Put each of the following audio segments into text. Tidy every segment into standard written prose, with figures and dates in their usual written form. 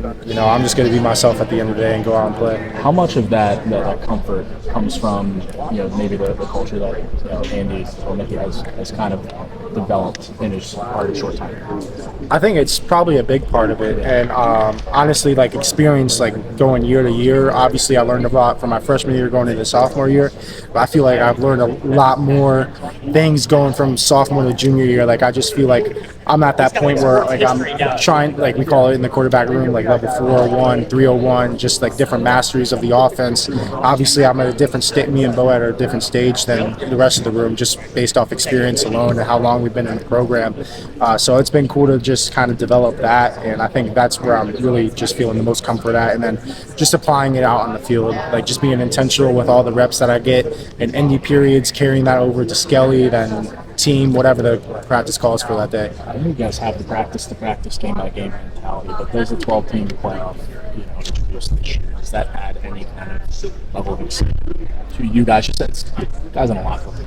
and I'm just going to be myself at the end of the day and go out and play. How much of that comfort comes from maybe the culture that Andy Kotelnicki has kind of developed in his short time? I think it's probably a big part of it, and honestly, like experience, like going year to year. Obviously, I learned a lot from my freshman year going into sophomore year, but I feel like I've learned a lot more things going from sophomore to junior year. Like I just feel like I'm at that point where like I'm trying, like we call it in the quarterback room, like level 401, 301, just like different masteries of the offense. Obviously, I'm at a different state. Me and Bo at a different stage than the rest of the room, just based off experience alone and how long we've been in the program. So it's been cool to just kind of develop that, and I think that's where I'm really just feeling the most comfort at. And then just applying it out on the field, like just being intentional with all the reps that I get in indie periods, carrying that over to Skelly, then team, whatever the practice calls for that day. I know you guys have the practice, game by game mentality, but there's a 12-team playoff, introduced this year. Does that add any kind of level of excitement to you guys? Just you guys on a lot of it.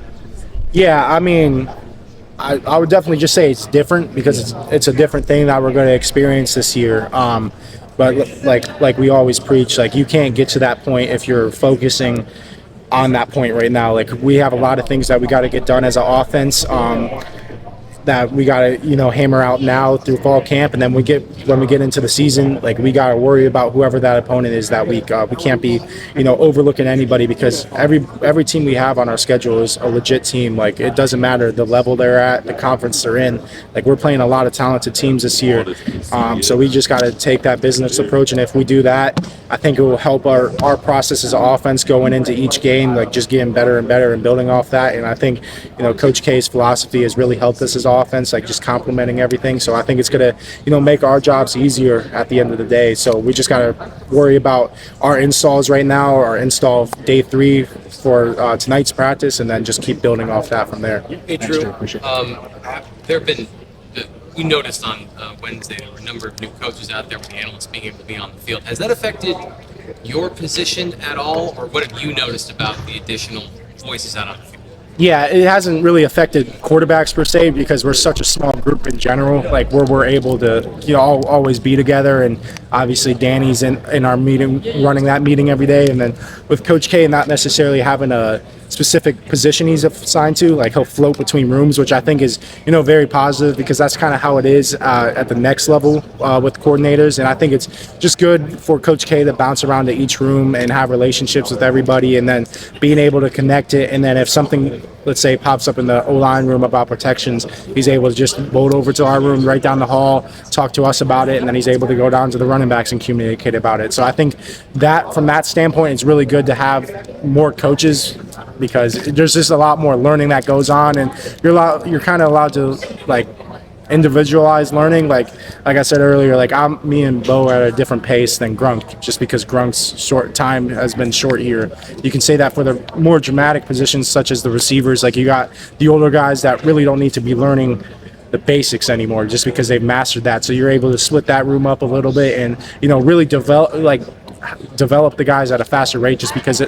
Yeah, I mean, I would definitely just say it's different because it's a different thing that we're going to experience this year. But like we always preach, like you can't get to that point if you're focusing on that point right now. Like we have a lot of things that we got to get done as an offense that we got to hammer out now through fall camp, and then when we get into the season, like we got to worry about whoever that opponent is that week. We can't be overlooking anybody because every team we have on our schedule is a legit team. Like it doesn't matter the level they're at, the conference they're in. Like we're playing a lot of talented teams this year, so we just got to take that business approach, and if we do that, I think it will help our process as an offense going into each game, like just getting better and better and building off that. And I think Coach K's philosophy has really helped us as offense, like just complementing everything. So I think it's going to make our jobs easier at the end of the day. So we just got to worry about our installs right now, our install day 3 for tonight's practice, and then just keep building off that from there. Hey Drew, there have been, we noticed on Wednesday there were a number of new coaches out there with the analysts being able to be on the field. Has that affected your position at all, or what have you noticed about the additional voices out on the field? Yeah, it hasn't really affected quarterbacks per se because we're such a small group in general. Like where we're able to, always be together, and obviously Danny's in our meeting, running that meeting every day, and then with Coach K not necessarily having a specific position he's assigned to, like he'll float between rooms, which I think is very positive because that's kind of how it is at the next level with coordinators. And I think it's just good for Coach K to bounce around to each room and have relationships with everybody, and then being able to connect it. And then if something, let's say, pops up in the O-line room about protections, he's able to just bolt over to our room right down the hall, talk to us about it, and then he's able to go down to the running backs and communicate about it. So I think that from that standpoint, it's really good to have more coaches because there's just a lot more learning that goes on, and you're kind of allowed to like individualized learning. Like I said earlier, like me and Bo are at a different pace than Grunk, just because Grunk's short time has been short here. You can say that for the more dramatic positions such as the receivers. Like you got the older guys that really don't need to be learning the basics anymore just because they've mastered that. So you're able to split that room up a little bit and really develop the guys at a faster rate just because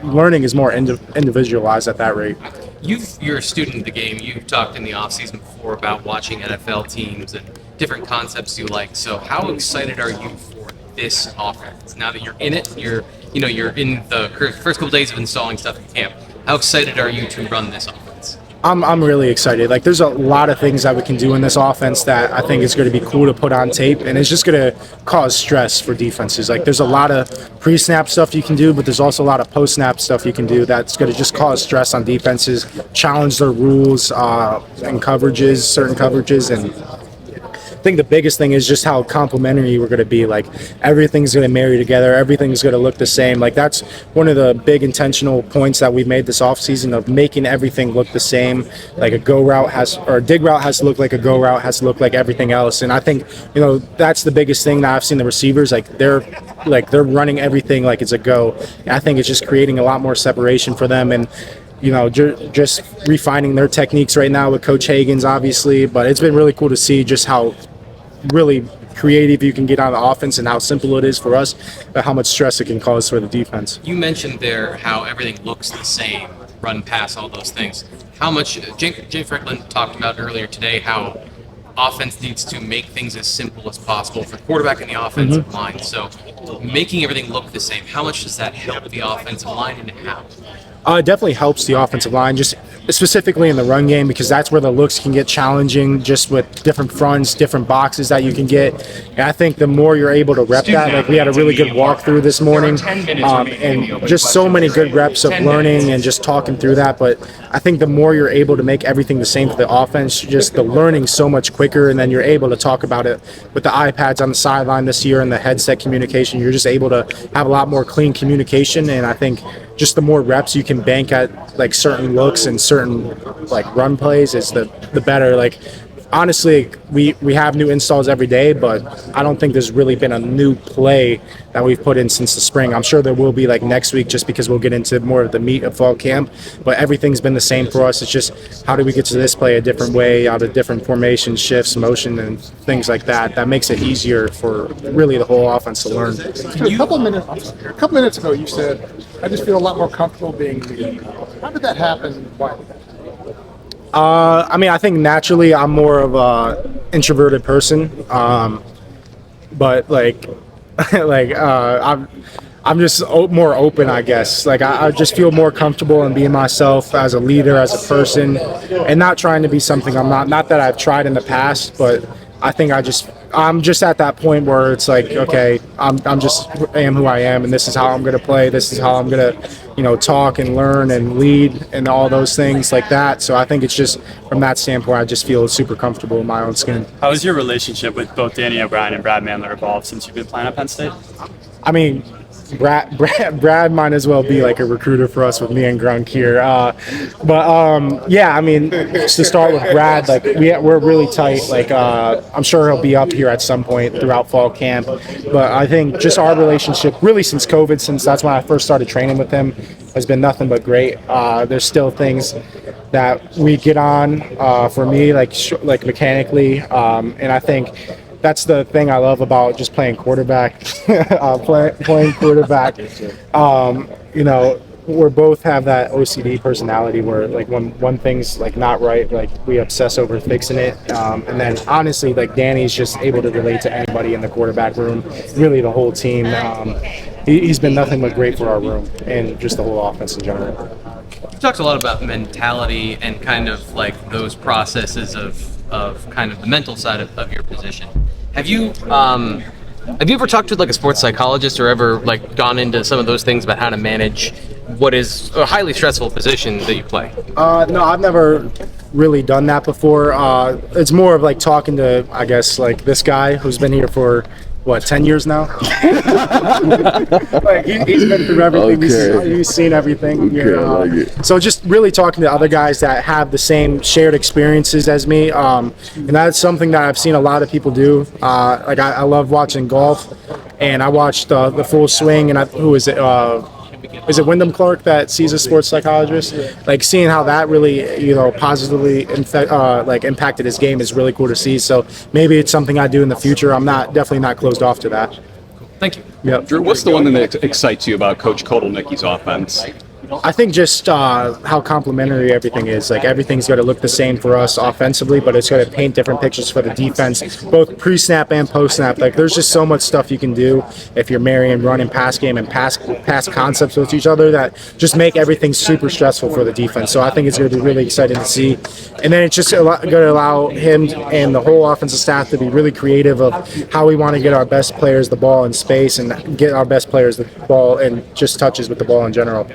learning is more individualized at that rate. You're a student of the game. You've talked in the offseason before about watching NFL teams and different concepts you like. So how excited are you for this offense? Now that you're in it, you're in the first couple days of installing stuff in camp. How excited are you to run this offense? I'm really excited. Like there's a lot of things that we can do in this offense that I think is going to be cool to put on tape, and it's just going to cause stress for defenses. Like there's a lot of pre-snap stuff you can do, but there's also a lot of post-snap stuff you can do that's going to just cause stress on defenses, challenge their rules and coverages, certain coverages, and I think the biggest thing is just how complementary we're going to be. Like everything's going to marry together. Everything's going to look the same. Like that's one of the big intentional points that we've made this offseason of making everything look the same. Like a go route or a dig route has to look like a go route, has to look like everything else. And I think, that's the biggest thing that I've seen the receivers, they're running everything like it's a go. And I think it's just creating a lot more separation for them. And just refining their techniques right now with Coach Hagan's, obviously. But it's been really cool to see just how really creative you can get on the offense and how simple it is for us, but how much stress it can cause for the defense. You mentioned there how everything looks the same, run, pass, all those things. How much, Jay Franklin talked about earlier today how offense needs to make things as simple as possible for the quarterback and the offensive line. So making everything look the same, how much does that help the offensive line and how? It definitely helps the offensive line, just specifically in the run game, because that's where the looks can get challenging, just with different fronts, different boxes that you can get. And I think the more you're able to rep that, like we had a really good walkthrough this morning, and just so many good reps of learning and just talking through that. But I think the more you're able to make everything the same for the offense, just the learning so much quicker, and then you're able to talk about it with the iPads on the sideline this year and the headset communication. You're just able to have a lot more clean communication, and I think just the more reps you can bank at like certain looks and certain like run plays is the better. Like honestly, we have new installs every day, but I don't think there's really been a new play that we've put in since the spring. I'm sure there will be like next week, just because we'll get into more of the meat of fall camp, but everything's been the same for us. It's just how do we get to this play a different way, out of different formations, shifts, motion, and things like that. That makes it easier for really the whole offense to learn. A couple minutes ago, you said, "I just feel a lot more comfortable being me." How did that happen? Why? I mean, I think naturally I'm more of a introverted person, but like, I'm just more open, I guess. Like I just feel more comfortable in being myself as a leader, as a person, and not trying to be something I'm not. Not that I've tried in the past, but I think I'm just at that point where it's like, okay, I'm just am who I am, and this is how I'm gonna play. This is how I'm gonna, talk and learn and lead and all those things like that. So I think it's just from that standpoint, I just feel super comfortable in my own skin. How has your relationship with both Danny O'Brien and Brad Mandler evolved since you've been playing at Penn State? I mean, Brad might as well be like a recruiter for us with me and Grunk here. Yeah, I mean, just to start with Brad, like we're really tight. Like I'm sure he'll be up here at some point throughout fall camp. But I think just our relationship, really since COVID, since that's when I first started training with him, has been nothing but great. There's still things that we get on for me, like mechanically, and I think that's the thing I love about just playing quarterback. Playing quarterback, we both have that OCD personality where like when one thing's like not right, like we obsess over fixing it. And then honestly, like Danny's just able to relate to anybody in the quarterback room, really the whole team. He's been nothing but great for our room and just the whole offense in general. You talked a lot about mentality and kind of like those processes of kind of the mental side of your position. Have you ever talked to like a sports psychologist or ever like gone into some of those things about how to manage what is a highly stressful position that you play? No, I've never really done that before. It's more of like talking to, I guess, like this guy who's been here for 10 years now? Like he's been through everything. Okay. He's seen everything. Okay, so just really talking to other guys that have the same shared experiences as me, and that's something that I've seen a lot of people do. Like I love watching golf, and I watched the full swing. And who is it? Is it Wyndham Clark that sees a sports psychologist? Like seeing how that really, positively impacted his game is really cool to see. So maybe it's something I do in the future. I'm definitely not closed off to that. Thank you. Yep. Drew, what's the one thing that excites you about Coach Kotelnicki's offense? I think just how complementary everything is. Like everything's going to look the same for us offensively, but it's going to paint different pictures for the defense, both pre-snap and post-snap. Like there's just so much stuff you can do if you're marrying run and pass game and pass concepts with each other that just make everything super stressful for the defense. So I think it's going to be really exciting to see. And then it's just going to allow him and the whole offensive staff to be really creative of how we want to get our best players the ball in space and get our best players the ball and just touches with the ball in general.